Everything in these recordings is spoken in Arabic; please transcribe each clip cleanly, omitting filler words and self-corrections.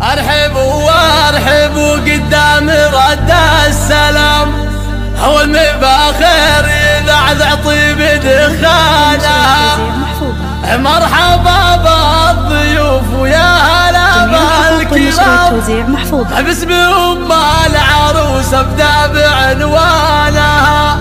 ارحبوا وارحبوا قدام رد السلام، هو المباخر يذعذع طيب دخانها. مرحبا بالضيوف ويا هلا بالكرام، باسم ام العروس ابدا بعنوانها.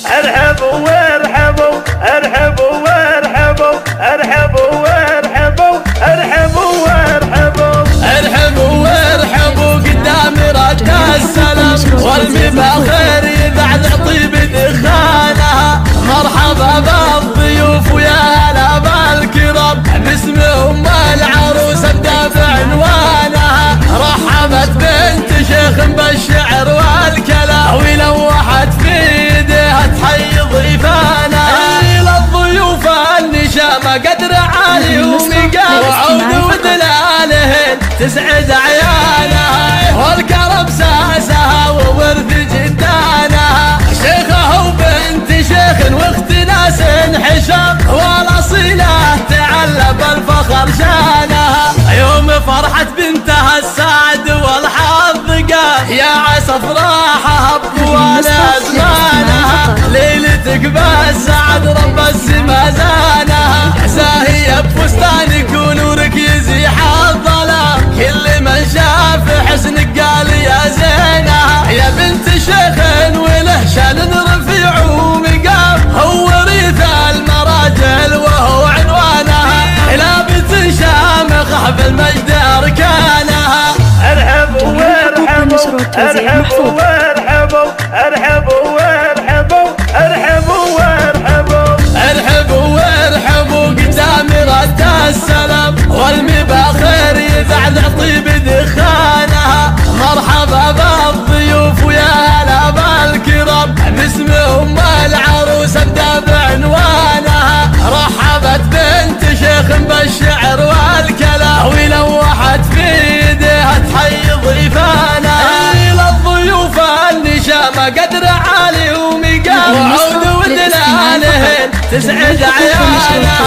ارحبوا وارحبوا ارحبوا وارحبوا ارحبوا وارحبوا ارحبوا وارحبوا ارحبوا وارحبوا قدام رد السلام، والمباخر يذعذع طيب دخانها. مرحبا بالضيوف ويا هلا بالكرام، باسم ام العروس ابدا بعنوانها. رحبت بنت شيخ بالشعر والكلام، ولوحت في ايديها تحيي ضيفانها. للضيوف النشامه قدر عالي ومقام، وعود ودلالهن تسعد عيالها. والكرم ساسها وورث جدانها، شيخه وبنت شيخ واخت ناس حشام، والاصيله تعلى بالفخر شانها. يوم فرحت بنتها السعد والحظ قام، يا عسى افراحها بطوال ازمانها. ليلتك بالسعد رب السما زانها، زاهيه بفستانك ونورك يزيح الظلام. كل من شاف حسنك قال يا زينها. يا بنت شيخ وله شان رفيع ومقام، هو وريث المراجل وهو عنوانها. لابس شامخ بالمجد اركانها. ارحبوا وارحبوا ارحبوا وارحبوا ارحبوا وارحبوا ارحبوا وارحبوا ارحبوا وارحبوا قدام رد السلام، والمباخر يذعذع طيب دخانها. مرحبا بالضيوف ويا هلا بالكرام، باسم ام العروس ابدا بعنوانها. رحبت بنت شيخ بالشعر والكلام، ولوحت في ايديها تحيي ضيفانها. للضيوف النشامه قدر عالي ومقام، وعود ودلالهن تسعد عيالها.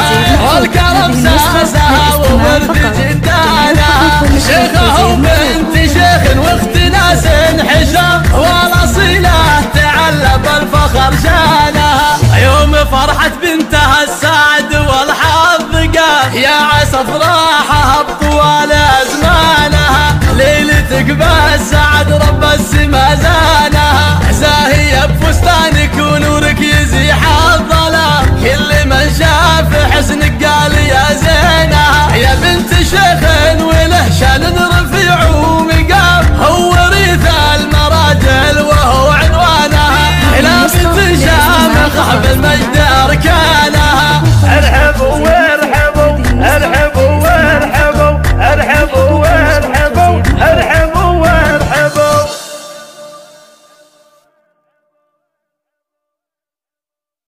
والكرم ساسها وورث جدانها، شيخه وبنت شيخ واخت ناس حشام، والاصيله تعلى بالفخر شانها. يوم فرحت بنتها السعد والحظ قام، يا عسى افراحها بطوال ازمانها. ليلتك بالسعد رب السما زانها، زاهيه بفستانك ونورك يزيح الظلام. كل من شاف حسنك قال يا زينها. يا بنت شيخ